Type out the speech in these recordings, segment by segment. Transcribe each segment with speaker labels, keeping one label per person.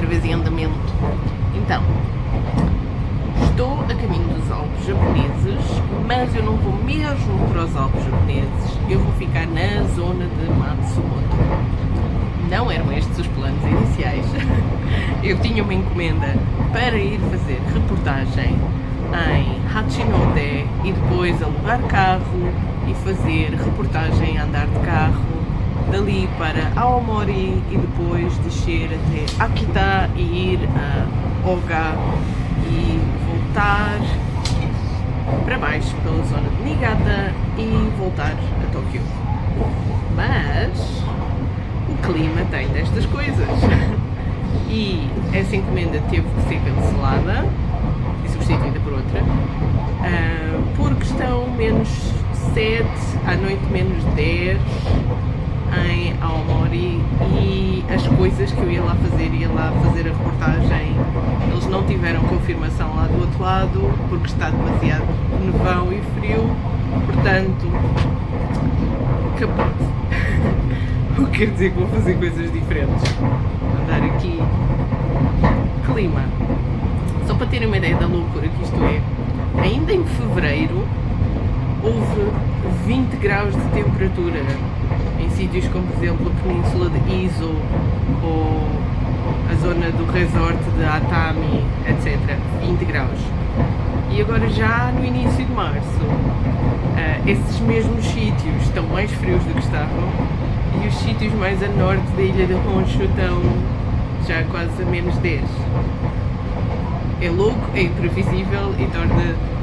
Speaker 1: outra vez em andamento. Então, estou a caminho dos Alpes japoneses, mas eu não vou mesmo para os Alpes japoneses, eu vou ficar na zona de Matsumoto. Não eram estes os planos iniciais. Eu tinha uma encomenda para ir fazer reportagem em Hachinote e depois alugar carro e fazer reportagem a andar de carro dali para Aomori e depois descer até Akita e ir a Oga e voltar para baixo pela zona de Niigata e voltar a Tóquio. Mas o clima tem destas coisas e essa encomenda teve que ser cancelada e substituída por outra porque estão menos 7, à noite menos 10 em Aomori e as coisas que eu ia lá fazer a reportagem, eles não tiveram confirmação lá do outro lado porque está demasiado nevão e frio, portanto capaz. O que quer dizer que vou fazer coisas diferentes. Vou andar aqui. Clima. Só para terem uma ideia da loucura que isto é, ainda em fevereiro houve 20 graus de temperatura em sítios como, por exemplo, a Península de Izo ou a zona do resort de Atami, etc. 20 graus. E agora já no início de março, esses mesmos sítios estão mais frios do que estavam e os sítios mais a norte da ilha de Honshu estão já quase a menos 10. É louco, é imprevisível e torna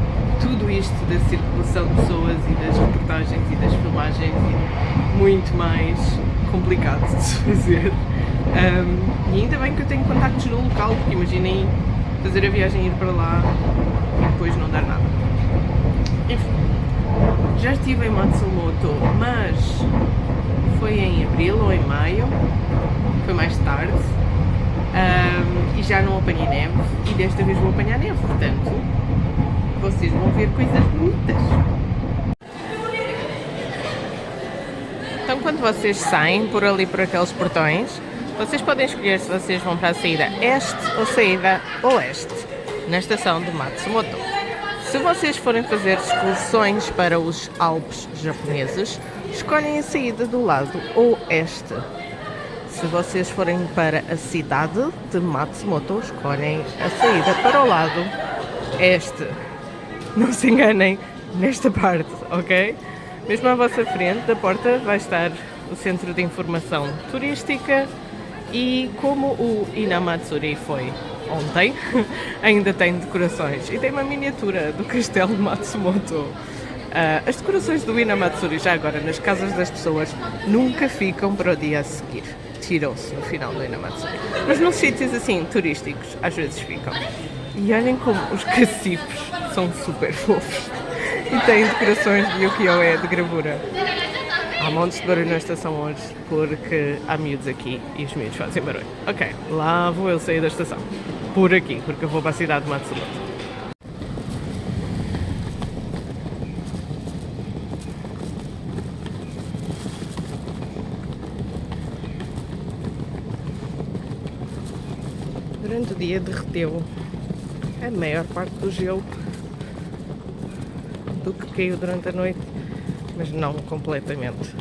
Speaker 1: tudo isto da circulação de pessoas e das reportagens e das filmagens muito mais complicado de se fazer. E ainda bem que eu tenho contactos no local, porque imaginem fazer a viagem e ir para lá e depois não dar nada. Enfim, já estive em Matsumoto, mas foi em abril ou em maio, foi mais tarde, e já não apanhei neve e desta vez vou apanhar neve, portanto vocês vão ver coisas bonitas. Então quando vocês saem por ali por aqueles portões, vocês podem escolher se vocês vão para a saída este ou saída oeste, na estação de Matsumoto. Se vocês forem fazer excursões para os Alpes japoneses, escolhem a saída do lado oeste. Se vocês forem para a cidade de Matsumoto, escolhem a saída para o lado este. Não se enganem nesta parte, ok? Mesmo à vossa frente da porta vai estar o Centro de Informação Turística e como o Inamatsuri foi ontem, ainda tem decorações e tem uma miniatura do castelo de Matsumoto. As decorações do Inamatsuri, já agora, nas casas das pessoas, nunca ficam para o dia a seguir. Tiram-se no final do Inamatsuri. Mas nos sítios assim, turísticos, às vezes ficam. E olhem como os cacifes são super fofos. E têm decorações de ukiyo-e de gravura. Há montes de barulho na estação hoje, porque há miúdos aqui e os miúdos fazem barulho. Ok, lá vou eu sair da estação. Por aqui, porque eu vou para a cidade de Matsumoto. Durante o dia derreteu a maior parte do gelo do que caiu durante a noite, mas não completamente.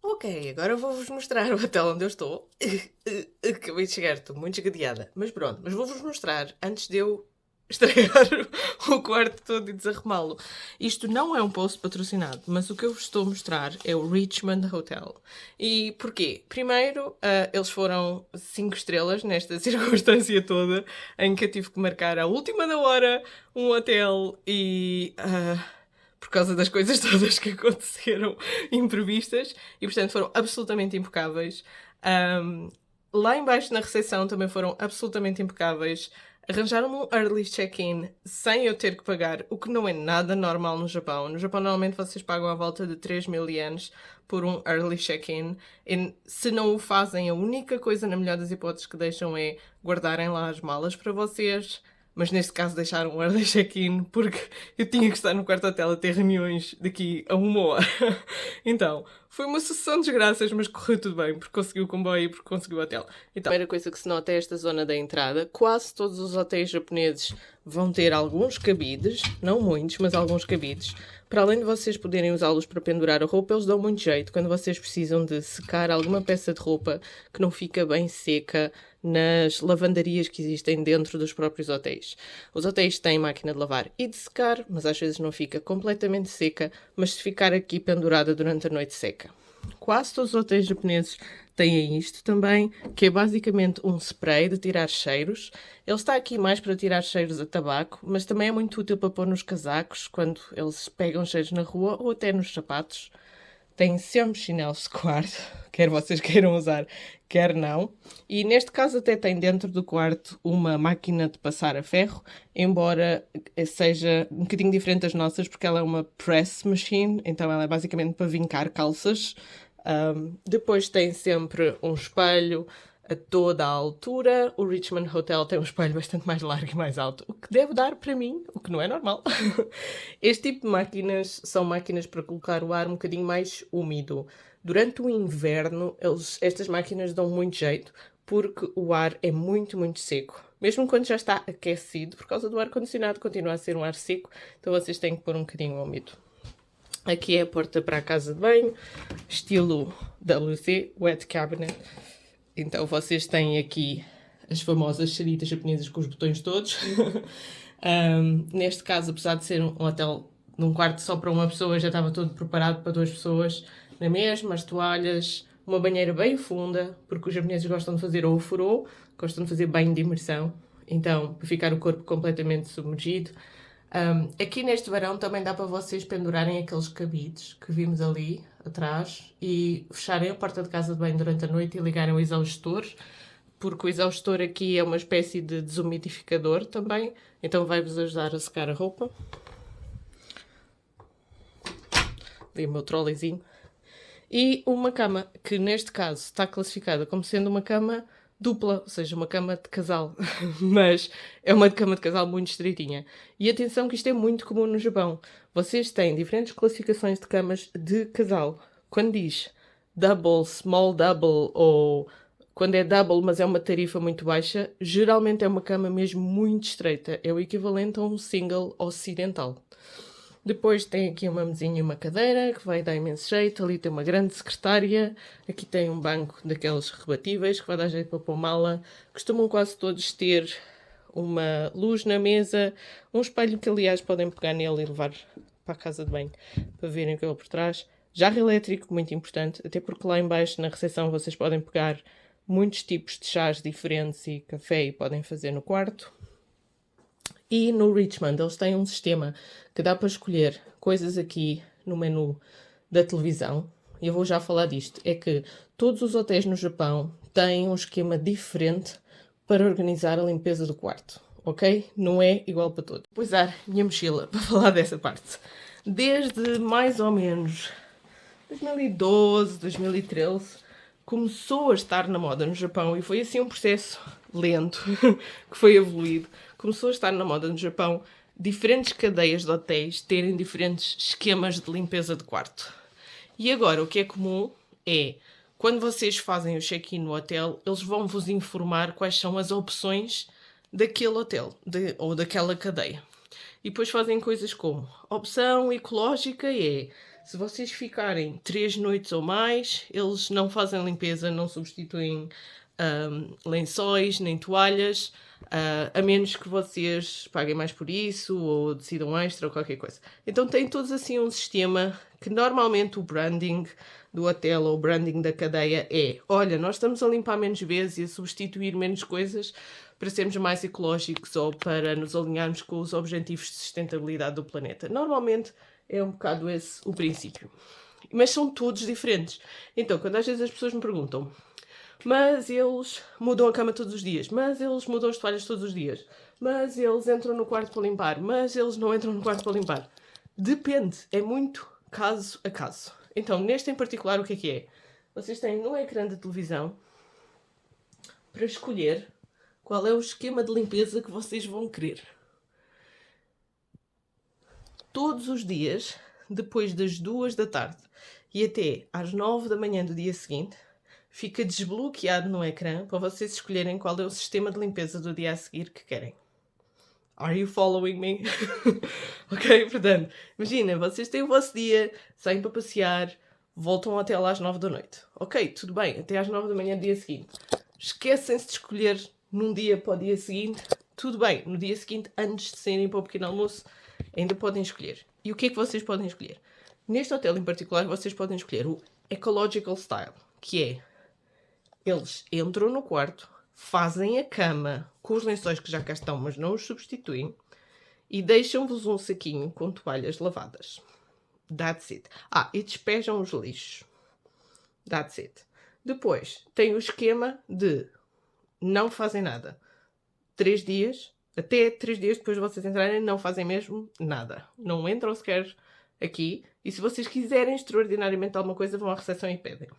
Speaker 1: Ok, agora vou-vos mostrar o hotel onde eu estou. Acabei de chegar, estou muito esgadeada, mas pronto, mas vou-vos mostrar antes de eu estragar o quarto todo e desarrumá-lo. Isto não é um post patrocinado, mas o que eu vos estou a mostrar é o Richmond Hotel. E porquê? Primeiro, eles foram 5 estrelas nesta circunstância toda, em que eu tive que marcar à última da hora um hotel e... por causa das coisas todas que aconteceram imprevistas e, portanto, foram absolutamente impecáveis. Lá embaixo na recepção também foram absolutamente impecáveis. Arranjaram-me um early check-in sem eu ter que pagar, o que não é nada normal no Japão. No Japão, normalmente, vocês pagam à volta de 3.000 ienes por um early check-in. E se não o fazem, a única coisa, na melhor das hipóteses, que deixam é guardarem lá as malas para vocês, mas neste caso deixaram ordem de check-in porque eu tinha que estar no quarto hotel a ter reuniões daqui a 1 hora. Então, foi uma sucessão de desgraças, mas correu tudo bem, porque consegui o comboio e porque consegui o hotel. Então, a primeira coisa que se nota é esta zona da entrada. Quase todos os hotéis japoneses vão ter alguns cabides, não muitos, mas alguns cabides. Para além de vocês poderem usá-los para pendurar a roupa, eles dão muito jeito quando vocês precisam de secar alguma peça de roupa que não fica bem seca nas lavandarias que existem dentro dos próprios hotéis. Os hotéis têm máquina de lavar e de secar, mas às vezes não fica completamente seca, mas se ficar aqui pendurada durante a noite seca. Quase todos os hotéis japoneses têm isto também, que é basicamente um spray de tirar cheiros. Ele está aqui mais para tirar cheiros a tabaco, mas também é muito útil para pôr nos casacos, quando eles pegam cheiros na rua ou até nos sapatos. Tem sempre chinelos de quarto, quer vocês queiram usar, quer não. E neste caso até tem dentro do quarto uma máquina de passar a ferro, embora seja um bocadinho diferente das nossas, porque ela é uma press machine, então ela é basicamente para vincar calças. Depois tem sempre um espelho a toda a altura. O Richmond Hotel tem um espelho bastante mais largo e mais alto, o que deve dar para mim, o que não é normal. Este tipo de máquinas são máquinas para colocar o ar um bocadinho mais úmido. Durante o inverno, estas máquinas dão muito jeito, porque o ar é muito, muito seco. Mesmo quando já está aquecido, por causa do ar-condicionado, continua a ser um ar seco, então vocês têm que pôr um bocadinho úmido. Aqui é a porta para a casa de banho, estilo WC, Wet Cabinet. Então vocês têm aqui as famosas salitas japonesas com os botões todos. Neste caso, apesar de ser um hotel num quarto só para uma pessoa, já estava todo preparado para 2 pessoas na mesma, as toalhas, uma banheira bem funda, porque os japoneses gostam de fazer ofurô, gostam de fazer banho de imersão, então para ficar o corpo completamente submergido. Aqui neste verão também dá para vocês pendurarem aqueles cabides que vimos ali atrás e fecharem a porta de casa de banho durante a noite e ligarem o exaustor, porque o exaustor aqui é uma espécie de desumidificador também, então vai-vos ajudar a secar a roupa. Ali o meu trolleyzinho. E uma cama, que neste caso está classificada como sendo uma cama dupla, ou seja, uma cama de casal, mas é uma cama de casal muito estreitinha. E atenção que isto é muito comum no Japão. Vocês têm diferentes classificações de camas de casal. Quando diz double, small double, ou quando é double, mas é uma tarifa muito baixa, geralmente é uma cama mesmo muito estreita. É o equivalente a um single ocidental. Depois tem aqui uma mesinha e uma cadeira, que vai dar imenso jeito. Ali tem uma grande secretária. Aqui tem um banco daqueles rebatíveis, que vai dar jeito para pôr mala. Costumam quase todos ter uma luz na mesa. Um espelho que, aliás, podem pegar nele e levar para a casa de banho, para verem o que é por trás. Jarro elétrico, muito importante, até porque lá em baixo, na recepção, vocês podem pegar muitos tipos de chás diferentes e café e podem fazer no quarto. E no Richmond eles têm um sistema que dá para escolher coisas aqui no menu da televisão. E eu vou já falar disto. É que todos os hotéis no Japão têm um esquema diferente para organizar a limpeza do quarto, ok? Não é igual para todos. Vou usar a minha mochila para falar dessa parte. Desde mais ou menos 2012, 2013, começou a estar na moda no Japão e foi assim um processo lento que foi evoluído. Começou a estar na moda no Japão diferentes cadeias de hotéis terem diferentes esquemas de limpeza de quarto. E agora o que é comum é, quando vocês fazem o check-in no hotel, eles vão vos informar quais são as opções daquele hotel ou daquela cadeia. E depois fazem coisas como, opção ecológica é, se vocês ficarem 3 noites ou mais, eles não fazem limpeza, não substituem lençóis nem toalhas, a menos que vocês paguem mais por isso ou decidam extra ou qualquer coisa. Então tem todos assim um sistema que normalmente o branding do hotel ou o branding da cadeia é, olha, nós estamos a limpar menos vezes e a substituir menos coisas para sermos mais ecológicos ou para nos alinharmos com os objetivos de sustentabilidade do planeta. Normalmente é um bocado esse o princípio. Mas são todos diferentes. Então, quando às vezes as pessoas me perguntam, mas eles mudam a cama todos os dias, mas eles mudam as toalhas todos os dias, mas eles entram no quarto para limpar, mas eles não entram no quarto para limpar. Depende, é muito caso a caso. Então, neste em particular, o que é? Vocês têm no ecrã da televisão para escolher qual é o esquema de limpeza que vocês vão querer. Todos os dias, depois das 2 da tarde e até às 9 da manhã do dia seguinte, fica desbloqueado no ecrã para vocês escolherem qual é o sistema de limpeza do dia a seguir que querem. Are you following me? Ok? Portanto, imagina, vocês têm o vosso dia, saem para passear, voltam ao hotel às 9 da noite. Ok, tudo bem, até às 9 da manhã do dia seguinte. Esquecem-se de escolher num dia para o dia seguinte. Tudo bem, no dia seguinte, antes de saírem para o pequeno almoço, ainda podem escolher. E o que é que vocês podem escolher? Neste hotel em particular, vocês podem escolher o Ecological Style, que é, eles entram no quarto, fazem a cama com os lençóis que já cá estão, mas não os substituem, e deixam-vos um saquinho com toalhas lavadas. That's it. E despejam os lixos. That's it. Depois, tem o esquema de não fazem nada. 3 dias, até 3 dias depois de vocês entrarem, não fazem mesmo nada. Não entram sequer aqui. E se vocês quiserem extraordinariamente alguma coisa, vão à recepção e pedem.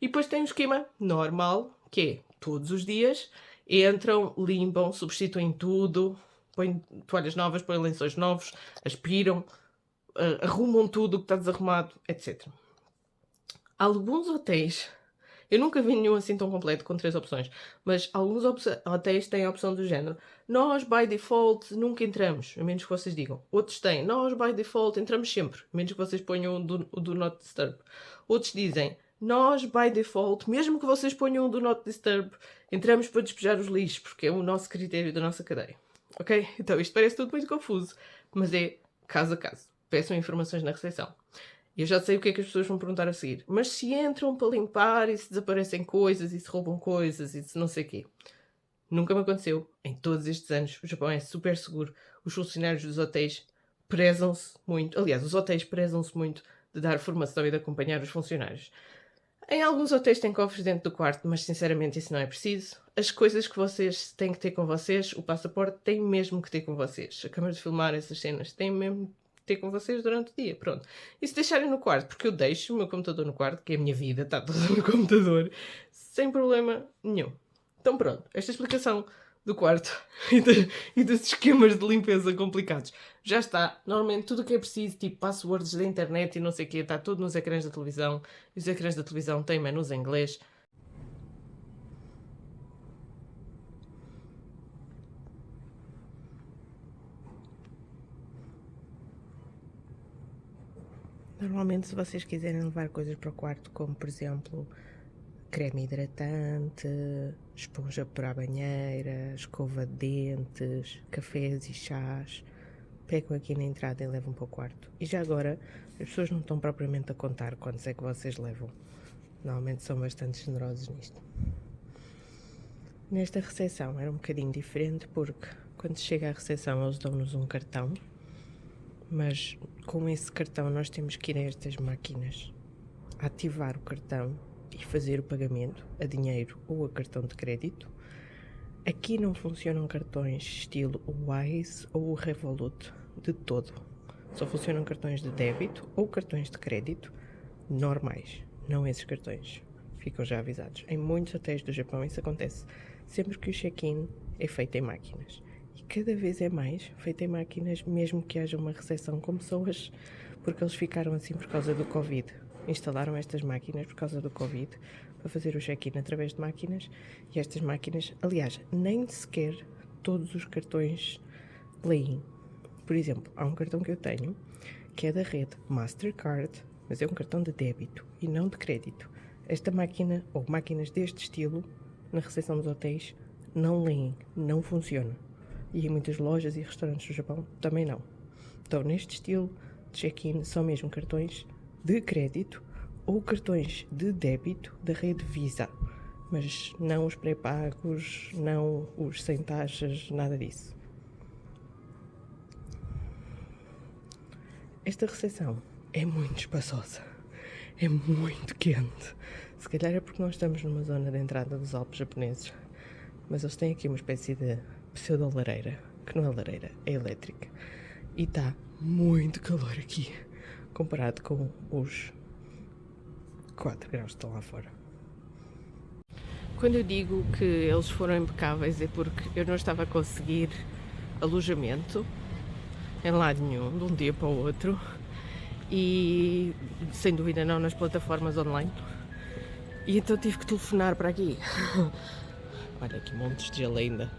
Speaker 1: E depois tem o esquema normal, que é todos os dias entram, limpam, substituem tudo, põem toalhas novas, põem lençóis novos, aspiram, arrumam tudo o que está desarrumado, etc. Alguns hotéis, eu nunca vi nenhum assim tão completo com 3 opções, mas alguns hotéis têm a opção do género: nós, by default, nunca entramos, a menos que vocês digam. Outros têm: nós, by default, entramos sempre, a menos que vocês ponham o do not disturb. Outros dizem: nós, by default, mesmo que vocês ponham o do not disturb, entramos para despejar os lixos, porque é o nosso critério da nossa cadeia. Ok? Então isto parece tudo muito confuso, mas é caso a caso. Peçam informações na recepção. Eu já sei o que é que as pessoas vão perguntar a seguir. Mas se entram para limpar e se desaparecem coisas e se roubam coisas e se não sei o quê? Nunca me aconteceu. Em todos estes anos, o Japão é super seguro. Os funcionários dos hotéis prezam-se muito. Aliás, os hotéis prezam-se muito de dar formação e de acompanhar os funcionários. Em alguns hotéis têm cofres dentro do quarto, mas sinceramente isso não é preciso. As coisas que vocês têm que ter com vocês, o passaporte tem mesmo que ter com vocês. A câmara de filmar essas cenas tem mesmo que ter com vocês durante o dia, pronto. E se deixarem no quarto, porque eu deixo o meu computador no quarto, que é a minha vida, está tudo no computador, sem problema nenhum. Então pronto, esta explicação do quarto e dos esquemas de limpeza complicados já está. Normalmente tudo o que é preciso, tipo passwords da internet e não sei o quê, está tudo nos ecrãs da televisão. E os ecrãs da televisão têm menus em inglês. Normalmente, se vocês quiserem levar coisas para o quarto, como por exemplo creme hidratante, esponja para a banheira, escova de dentes, cafés e chás, pegam aqui na entrada e levam para o quarto. E já agora, as pessoas não estão propriamente a contar quantos é que vocês levam. Normalmente são bastante generosos nisto. Nesta recepção era um bocadinho diferente, porque quando chega à recepção eles dão-nos um cartão, mas com esse cartão nós temos que ir a estas máquinas, ativar o cartão e fazer o pagamento a dinheiro ou a cartão de crédito. Aqui não funcionam cartões estilo Wise ou Revolut de todo. Só funcionam cartões de débito ou cartões de crédito normais, não esses cartões. Ficam já avisados. Em muitos hotéis do Japão isso acontece sempre que o check-in é feito em máquinas. E cada vez é mais feito em máquinas, mesmo que haja uma recepção com pessoas, porque eles ficaram assim por causa do Covid. Instalaram estas máquinas por causa do Covid para fazer o check-in através de máquinas, e estas máquinas, aliás, nem sequer todos os cartões leem. Por exemplo, há um cartão que eu tenho que é da rede Mastercard, mas é um cartão de débito e não de crédito. Esta máquina, ou máquinas deste estilo, na recepção dos hotéis, não leem, não funciona. E em muitas lojas e restaurantes do Japão também não. Então, neste estilo de check-in, são mesmo cartões de crédito ou cartões de débito da rede Visa, mas não os pré-pagos, não os sem taxas, nada disso. Esta recepção é muito espaçosa, é muito quente. Se calhar é porque nós estamos numa zona de entrada dos Alpes japoneses, mas eles têm aqui uma espécie de pseudo-lareira, que não é lareira, é elétrica, e está muito calor aqui, comparado com os 4 graus que estão lá fora. Quando eu digo que eles foram impecáveis é porque eu não estava a conseguir alojamento em lado nenhum, de um dia para o outro, e sem dúvida não nas plataformas online, e então tive que telefonar para aqui. Olha aqui montes de gelo ainda.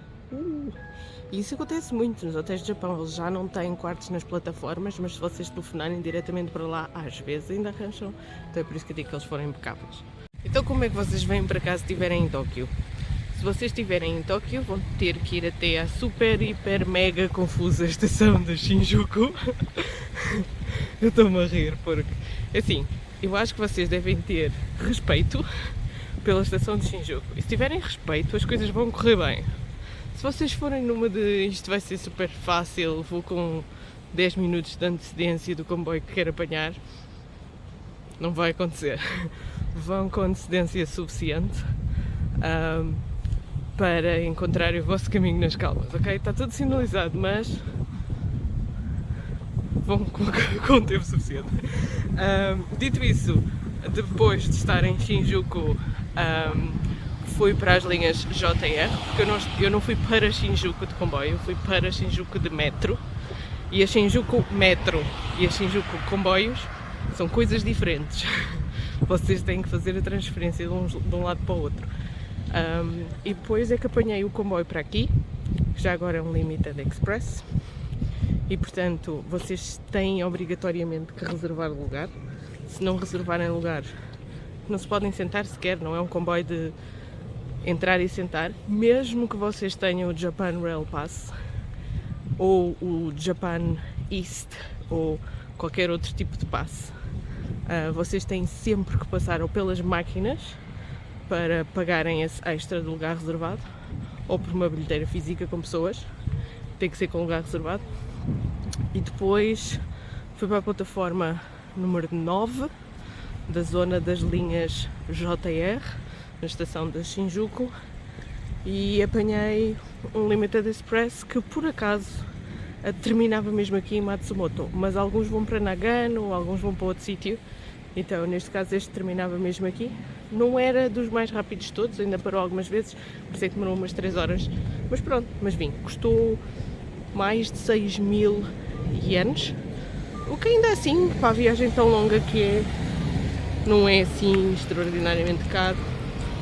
Speaker 1: E isso acontece muito nos hotéis de Japão, eles já não têm quartos nas plataformas, mas se vocês telefonarem diretamente para lá, às vezes ainda arranjam, então é por isso que eu digo que eles foram impecáveis. Então como é que vocês vêm para cá se estiverem em Tóquio? Se vocês estiverem em Tóquio, vão ter que ir até à super, hiper, mega confusa estação de Shinjuku. Eu estou-me a rir porque, assim, eu acho que vocês devem ter respeito pela estação de Shinjuku. E se tiverem respeito, as coisas vão correr bem. Se vocês forem numa de isto vai ser super fácil, vou com 10 minutos de antecedência do comboio que quero apanhar, não vai acontecer. Vão com antecedência suficiente para encontrar o vosso caminho nas calmas, ok? Está tudo sinalizado, mas vão com um tempo suficiente. Dito isso, depois de estar em Shinjuku, fui para as linhas JR, porque eu não fui para Shinjuku de comboio, eu fui para Shinjuku de metro. E a Shinjuku metro e a Shinjuku comboios são coisas diferentes. Vocês têm que fazer a transferência de um lado para o outro. E depois é que apanhei o comboio para aqui, que já agora é um Limited Express. E portanto, vocês têm obrigatoriamente que reservar lugar. Se não reservarem lugar, não se podem sentar sequer, não é um comboio de entrar e sentar. Mesmo que vocês tenham o Japan Rail Pass, ou o Japan East, ou qualquer outro tipo de passe, vocês têm sempre que passar ou pelas máquinas para pagarem esse extra de lugar reservado, ou por uma bilheteira física com pessoas, tem que ser com lugar reservado. E depois fui para a plataforma número 9 da zona das linhas JR, na estação de Shinjuku, e apanhei um Limited Express que por acaso terminava mesmo aqui em Matsumoto, mas alguns vão para Nagano, alguns vão para outro sítio, então neste caso este terminava mesmo aqui. Não era dos mais rápidos de todos, ainda parou algumas vezes, por isso é que demorou umas 3 horas, mas pronto, mas vim, custou mais de 6.000 ienes, o que ainda assim, para a viagem tão longa que é, não é assim extraordinariamente caro,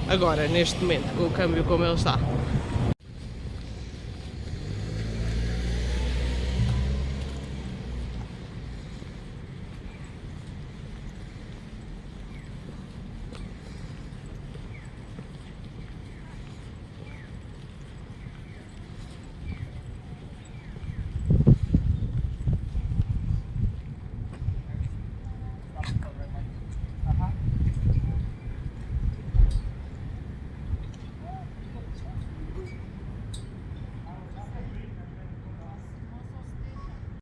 Speaker 1: agora neste momento, com o câmbio como ele está.